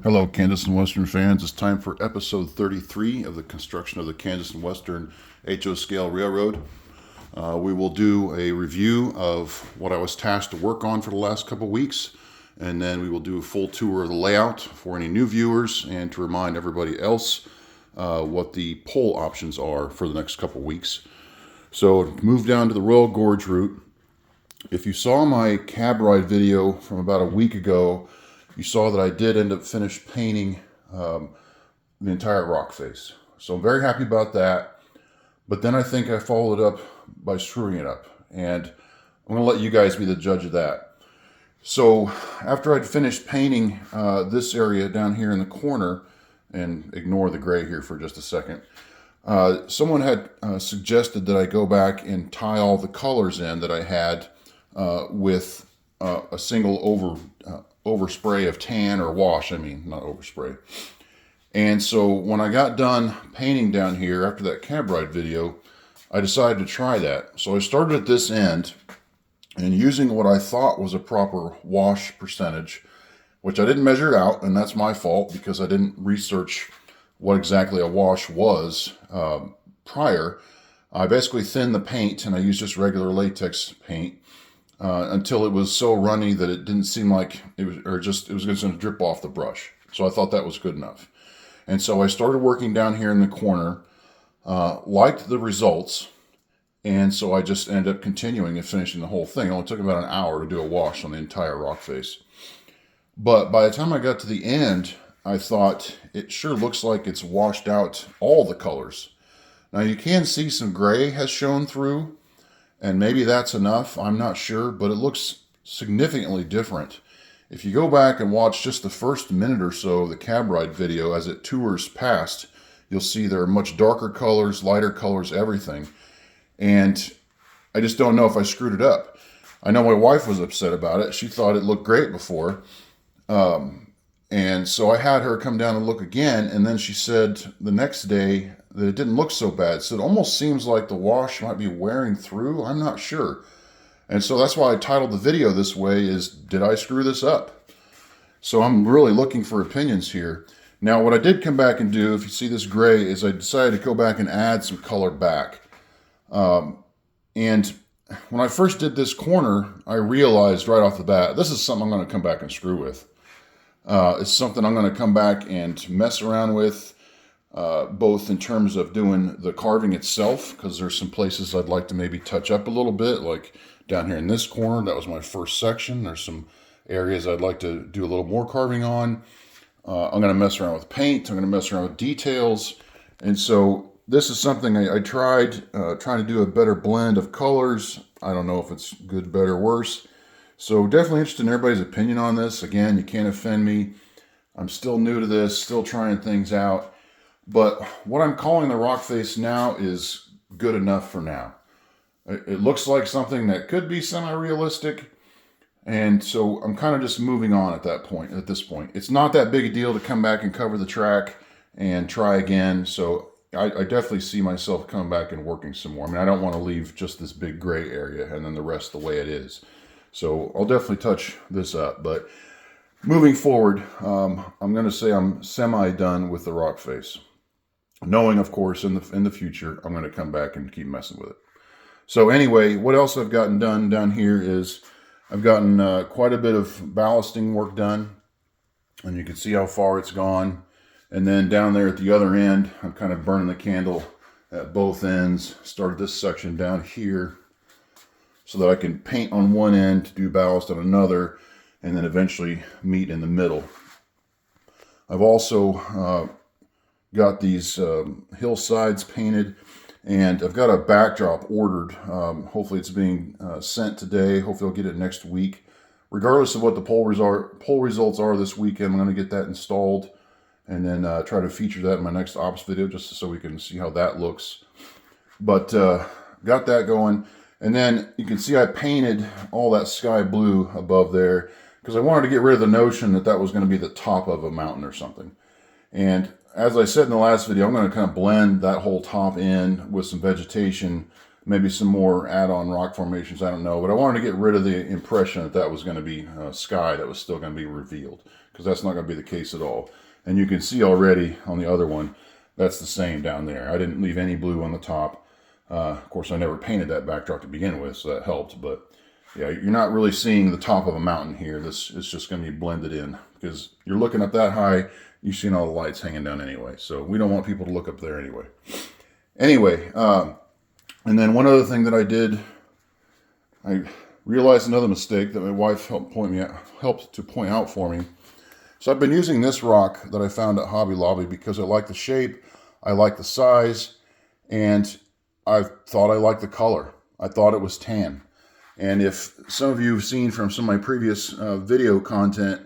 Hello, Kansas and Western fans. It's time for episode 33 of the construction of the Kansas and Western HO scale railroad. We will do a review of what I was tasked to work on for the last couple weeks, and then we will do a full tour of the layout for any new viewers and to remind everybody else what the pole options are for the next couple weeks. So move down to the Royal Gorge route. If you saw my cab ride video from about a week ago, you saw that I did end up finished painting the entire rock face. So I'm very happy about that. But then I think I followed it up by screwing it up. And I'm going to let you guys be the judge of that. So after I'd finished painting this area down here in the corner, and ignore the gray here for just a second, someone had suggested that I go back and tie all the colors in that I had with a single overspray of tan or wash. I mean, not overspray. And so when I got done painting down here after that cab ride video, I decided to try that. So I started at this end and using what I thought was a proper wash percentage, which I didn't measure it out, and that's my fault because I didn't research what exactly a wash was prior. I basically thinned the paint and I used just regular latex paint until it was so runny that it didn't seem like it was just going to drip off the brush. So I thought that was good enough. And so I started working down here in the corner, liked the results, and so I just ended up continuing and finishing the whole thing. It only took about an hour to do a wash on the entire rock face. But by the time I got to the end, I thought it sure looks like it's washed out all the colors. Now you can see some gray has shown through, and maybe that's enough, I'm not sure, but it looks significantly different. If you go back and watch just the first minute or so of the cab ride video as it tours past, you'll see there are much darker colors, lighter colors, everything. And I just don't know if I screwed it up. I know my wife was upset about it. She thought it looked great before. And so I had her come down and look again, and then she said the next day that it didn't look so bad. So it almost seems like the wash might be wearing through. I'm not sure. And so that's why I titled the video this way is, did I screw this up? So I'm really looking for opinions here. Now what I did come back and do, if you see this gray, is I decided to go back and add some color back. And when I first did this corner, I realized right off the bat, this is something I'm going to come back and screw with. It's something I'm going to come back and mess around with, both in terms of doing the carving itself, because there's some places I'd like to maybe touch up a little bit, like down here in this corner. That was my first section. There's some areas I'd like to do a little more carving on. I'm going to mess around with paint. I'm going to mess around with details. And so this is something I tried, trying to do a better blend of colors. I don't know if it's good, better, worse. So definitely interested in everybody's opinion on this. Again, you can't offend me. I'm still new to this, still trying things out. But what I'm calling the rock face now is good enough for now. It looks like something that could be semi-realistic. And so I'm kind of just moving on at this point. It's not that big a deal to come back and cover the track and try again. So I definitely see myself coming back and working some more. I mean, I don't want to leave just this big gray area and then the rest the way it is. So I'll definitely touch this up, but moving forward, I'm going to say I'm semi-done with the rock face, knowing, of course, in the future, I'm going to come back and keep messing with it. So anyway, what else I've gotten done down here is I've gotten quite a bit of ballasting work done, and you can see how far it's gone. And then down there at the other end, I'm kind of burning the candle at both ends. Started this section down here, so that I can paint on one end to do ballast on another, and then eventually meet in the middle. I've also got these hillsides painted, and I've got a backdrop ordered. Hopefully it's being sent today. Hopefully I'll get it next week. Regardless of what the poll results are this weekend, I'm going to get that installed and then try to feature that in my next ops video just so we can see how that looks. But got that going. And then you can see I painted all that sky blue above there because I wanted to get rid of the notion that that was going to be the top of a mountain or something. And as I said in the last video, I'm going to kind of blend that whole top in with some vegetation, maybe some more add-on rock formations, I don't know. But I wanted to get rid of the impression that that was going to be sky that was still going to be revealed. because that's not going to be the case at all. And you can see already on the other one, that's the same down there. I didn't leave any blue on the top. Of course, I never painted that backdrop to begin with, so that helped. But yeah, you're not really seeing the top of a mountain here. This is just going to be blended in because you're looking up that high, you've seen all the lights hanging down anyway. So we don't want people to look up there anyway. Anyway, and then one other thing that I did, I realized another mistake that my wife helped to point out for me. So I've been using this rock that I found at Hobby Lobby because I like the shape, I like the size, and I thought I liked the color. I thought it was tan. And if some of you have seen from some of my previous video content,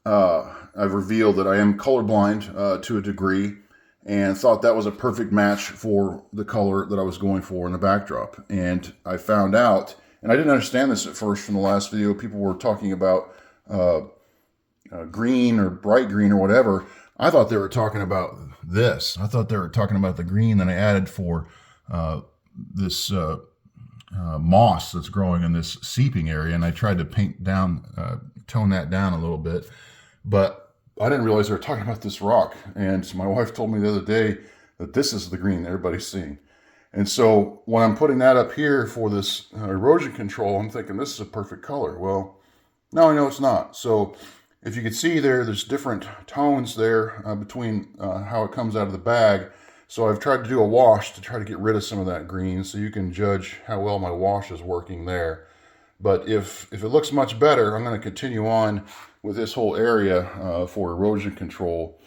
I've revealed that I am colorblind to a degree, and thought that was a perfect match for the color that I was going for in the backdrop. And I found out, and I didn't understand this at first from the last video, people were talking about green or bright green or whatever. I thought they were talking about this. I thought they were talking about the green that I added for this moss that's growing in this seeping area, and I tried to tone that down a little bit, but I didn't realize they were talking about this rock. And my wife told me the other day that this is the green that everybody's seeing. And so when I'm putting that up here for this erosion control, I'm thinking this is a perfect color. Well, now I know it's not. So if you can see there's different tones there between how it comes out of the bag. So I've tried to do a wash to try to get rid of some of that green, so you can judge how well my wash is working there. But if it looks much better, I'm going to continue on with this whole area for erosion control.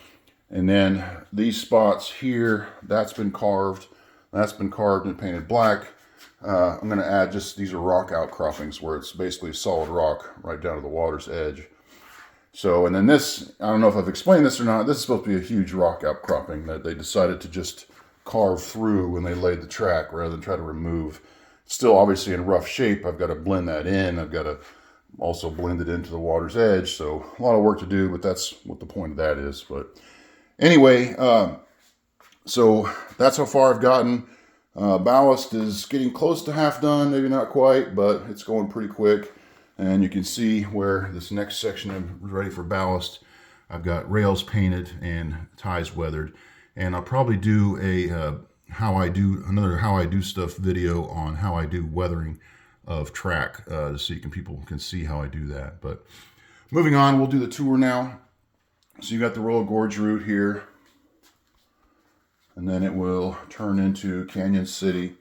And then these spots here, that's been carved and painted black. I'm going to add these are rock outcroppings where it's basically solid rock right down to the water's edge. So, and then this, I don't know if I've explained this or not, this is supposed to be a huge rock outcropping that they decided to just carve through when they laid the track rather than try to remove. Still obviously in rough shape. I've got to blend that in. I've got to also blend it into the water's edge. So a lot of work to do, but that's what the point of that is. But anyway, so that's how far I've gotten. Ballast is getting close to half done, maybe not quite, but it's going pretty quick. And you can see where this next section I'm ready for ballast. I've got rails painted and ties weathered. And I'll probably do another how I do stuff video on how I do weathering of track, so people can see how I do that. But moving on, we'll do the tour now. So you got the Royal Gorge route here, and then it will turn into Canon City,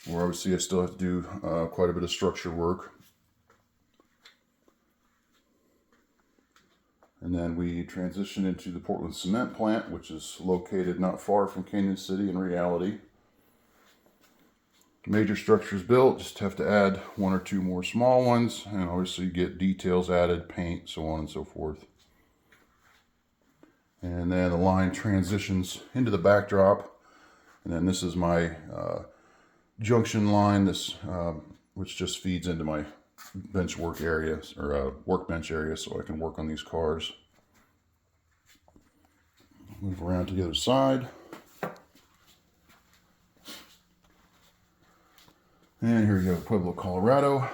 where obviously I still have to do quite a bit of structure work. And then we transition into the Portland cement plant, which is located not far from Canon City in reality. Major structures built, just have to add one or two more small ones, and obviously get details added, paint, so on and so forth. And then the line transitions into the backdrop, and then this is my junction line, which just feeds into my bench work area, or workbench area, so I can work on these cars. Move around to the other side. And here we go, Pueblo, Colorado,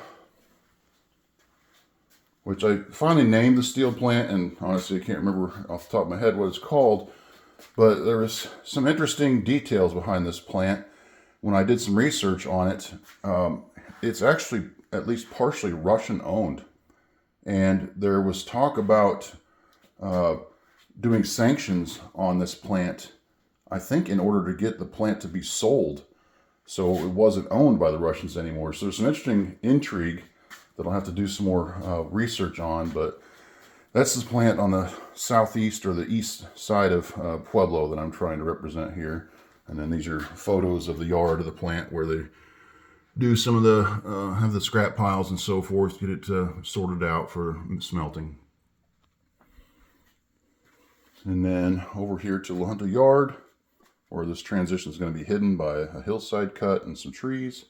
which I finally named the steel plant, and honestly I can't remember off the top of my head what it's called, but there was some interesting details behind this plant. When I did some research on it, it's actually at least partially Russian owned, and there was talk about doing sanctions on this plant, I think in order to get the plant to be sold. So it wasn't owned by the Russians anymore. So there's some interesting intrigue that I'll have to do some more research on. But that's this plant on the southeast or the east side of Pueblo that I'm trying to represent here. And then these are photos of the yard of the plant where they do some of the, have the scrap piles and so forth, get it sorted out for smelting. And then over here to La Junta Yard, where this transition is going to be hidden by a hillside cut and some trees.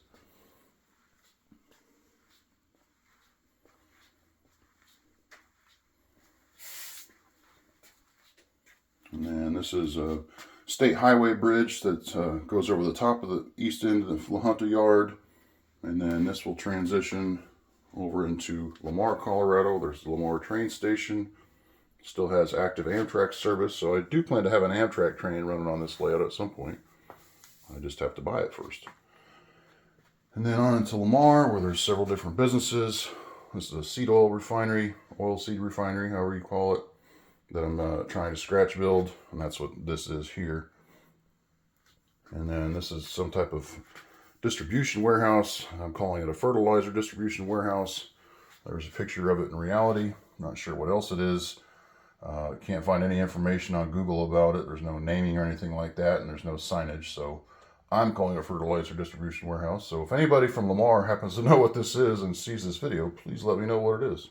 And then this is a state highway bridge that goes over the top of the east end of the La Junta Yard. And then this will transition over into Lamar, Colorado. There's the Lamar train station. Still has active Amtrak service, so I do plan to have an Amtrak train running on this layout at some point. I just have to buy it first. And then on into Lamar, where there's several different businesses. This is a seed oil refinery, oilseed refinery, however you call it, that I'm trying to scratch build, and that's what this is here. And then this is some type of distribution warehouse. I'm calling it a fertilizer distribution warehouse. There's a picture of it in reality. I'm not sure what else it is. Can't find any information on Google about it. There's no naming or anything like that, and there's no signage. So I'm calling it a fertilizer distribution warehouse. So if anybody from Lamar happens to know what this is and sees this video, please let me know what it is.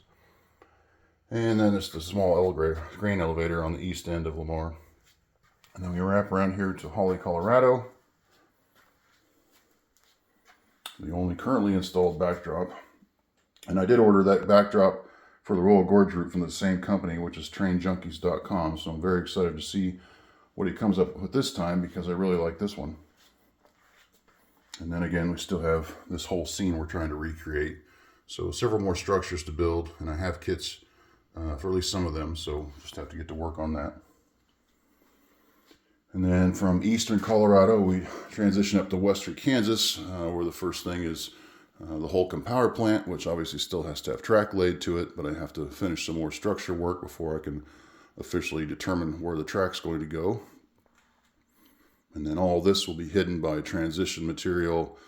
And then there's the small grain elevator on the east end of Lamar. And then we wrap around here to Holly, Colorado. The only currently installed backdrop. And I did order that backdrop for the Royal Gorge route from the same company, which is trainjunkies.com. So I'm very excited to see what he comes up with this time, because I really like this one. And then again, we still have this whole scene we're trying to recreate. So several more structures to build, and I have kits for at least some of them, so just have to get to work on that. And then from eastern Colorado, we transition up to western Kansas, where the first thing is the Holcomb power plant, which obviously still has to have track laid to it, but I have to finish some more structure work before I can officially determine where the track's going to go. And then all this will be hidden by transition material,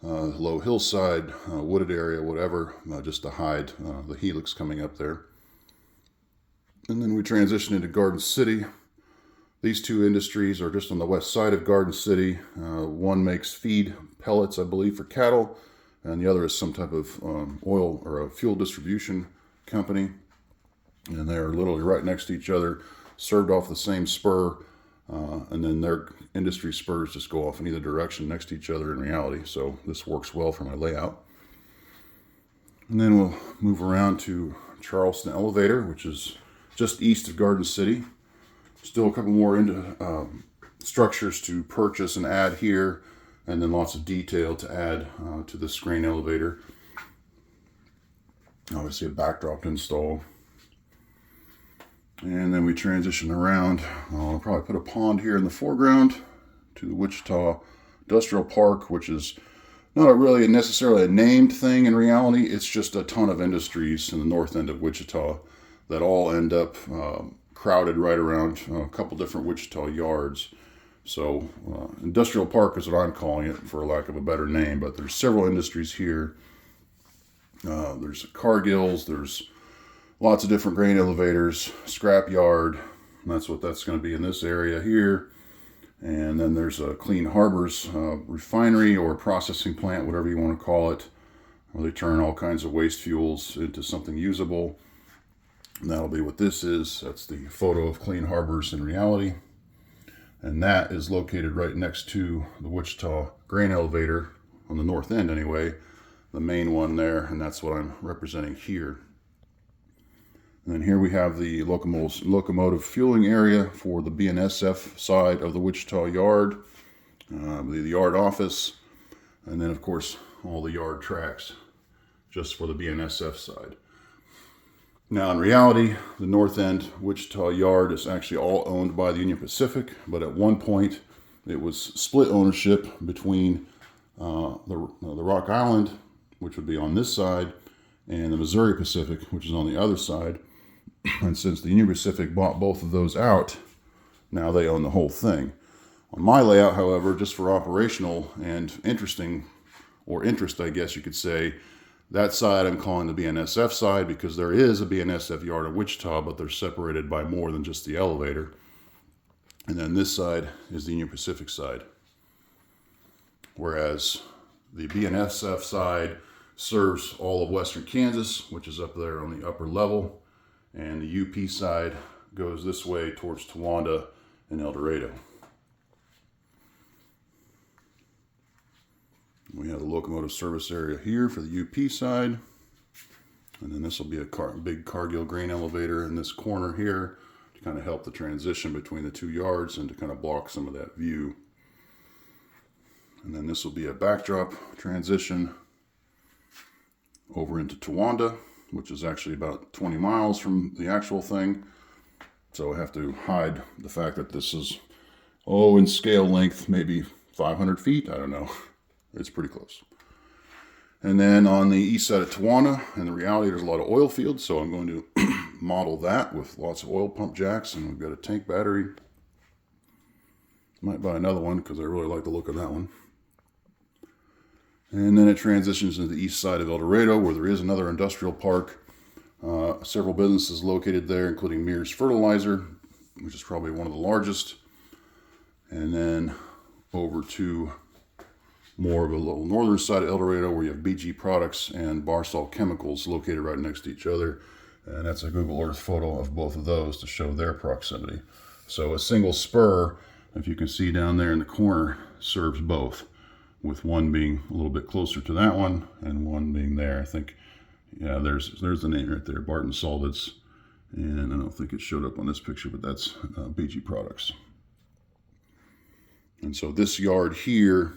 low hillside, wooded area, whatever, just to hide the helix coming up there. And then we transition into Garden City. These two industries are just on the west side of Garden City. One makes feed pellets, I believe, for cattle, and the other is some type of oil or a fuel distribution company. And they're literally right next to each other, served off the same spur, and then their industry spurs just go off in either direction next to each other in reality. So this works well for my layout. And then we'll move around to Charleston Elevator, which is just east of Garden City. Still a couple more structures to purchase and add here, and then lots of detail to add to this grain elevator. Obviously a backdrop to install. And then we transition around. I'll probably put a pond here in the foreground to the Wichita Industrial Park, which is not really necessarily a named thing in reality. It's just a ton of industries in the north end of Wichita that all end up crowded right around a couple different Wichita yards. So industrial park is what I'm calling it, for lack of a better name, but there's several industries here. There's Cargills, there's lots of different grain elevators, scrap yard, and that's what that's going to be in this area here. And then there's a Clean Harbors refinery or processing plant, whatever you want to call it, where they turn all kinds of waste fuels into something usable. And that'll be what this is. That's the photo of Clean Harbors in reality. And that is located right next to the Wichita grain elevator, on the north end anyway, the main one there, and that's what I'm representing here. And then here we have the locomotive fueling area for the BNSF side of the Wichita yard, the yard office, and then of course all the yard tracks just for the BNSF side. Now, in reality, the north end Wichita yard is actually all owned by the Union Pacific, but at one point it was split ownership between the Rock Island, which would be on this side, and the Missouri Pacific, which is on the other side. And since the Union Pacific bought both of those out, now they own the whole thing. On my layout, however, just for operational and interest, I guess you could say, that side I'm calling the BNSF side, because there is a BNSF yard in Wichita, but they're separated by more than just the elevator. And then this side is the Union Pacific side. Whereas the BNSF side serves all of western Kansas, which is up there on the upper level. And the UP side goes this way towards Towanda and El Dorado. We have the locomotive service area here for the UP side. And then this will be a big Cargill grain elevator in this corner here to kind of help the transition between the two yards and to kind of block some of that view. And then this will be a backdrop transition over into Towanda, which is actually about 20 miles from the actual thing. So I have to hide the fact that this is, in scale length, maybe 500 feet. I don't know. It's pretty close. And then on the east side of Tawana, in the reality, there's a lot of oil fields. So I'm going to model that with lots of oil pump jacks. And we've got a tank battery. Might buy another one because I really like the look of that one. And then it transitions into the east side of El Dorado, where there is another industrial park. Several businesses located there, including Mears Fertilizer, which is probably one of the largest. And then over to more of a little northern side of El Dorado, where you have BG Products and Barsol Chemicals located right next to each other. And that's a Google Earth photo of both of those to show their proximity. So a single spur, if you can see down there in the corner, serves both, with one being a little bit closer to that one and one being there. I think, yeah, there's the name right there, Barton Solids. And I don't think it showed up on this picture, but that's BG Products. And so this yard here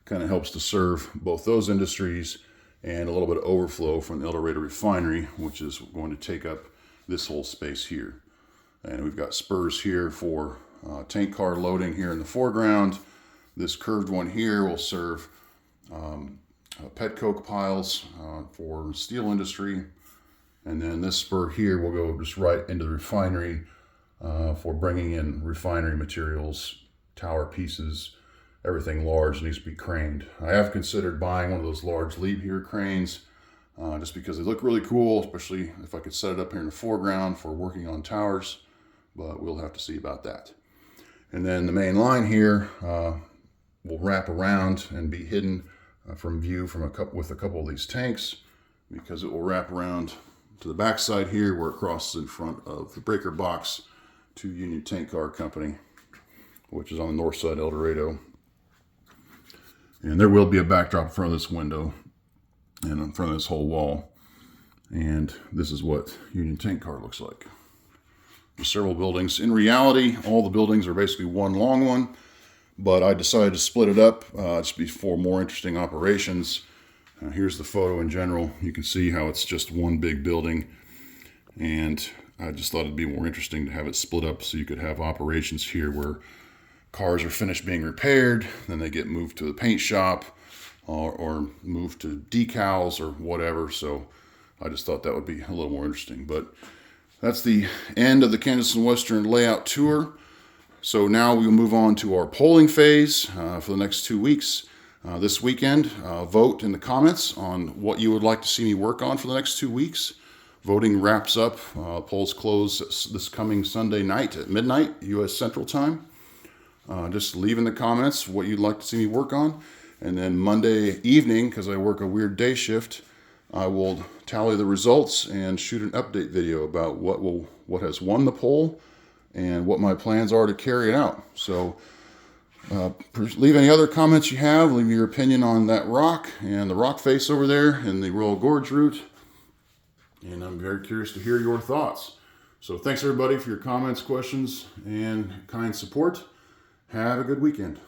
kind of helps to serve both those industries and a little bit of overflow from the El Dorado refinery, which is going to take up this whole space here. And we've got spurs here for tank car loading here in the foreground. This curved one here will serve pet coke piles for steel industry. And then this spur here will go just right into the refinery for bringing in refinery materials, tower pieces, everything large needs to be craned. I have considered buying one of those large lead here cranes just because they look really cool, especially if I could set it up here in the foreground for working on towers, but we'll have to see about that. And then the main line here will wrap around and be hidden from view from with a couple of these tanks, because it will wrap around to the back side here where it crosses in front of the breaker box to Union Tank Car Company, which is on the north side of El Dorado. And there will be a backdrop in front of this window and in front of this whole wall. And this is what Union Tank Car looks like. There's several buildings. In reality, all the buildings are basically one long one, but I decided to split it up just for more interesting operations. Here's the photo in general. You can see how it's just one big building. And I just thought it'd be more interesting to have it split up so you could have operations here where cars are finished being repaired, then they get moved to the paint shop or moved to decals or whatever. So I just thought that would be a little more interesting. But that's the end of the Kansas and Western layout tour. So now we'll move on to our polling phase for the next 2 weeks. This weekend, vote in the comments on what you would like to see me work on for the next 2 weeks. Voting wraps up. Polls close this coming Sunday night at midnight, U.S. Central Time. Just leave in the comments what you'd like to see me work on. And then Monday evening, because I work a weird day shift, I will tally the results and shoot an update video about what has won the poll and what my plans are to carry it out. So leave any other comments you have. Leave your opinion on that rock and the rock face over there in the Royal Gorge route. And I'm very curious to hear your thoughts. So thanks everybody for your comments, questions, and kind support. Have a good weekend.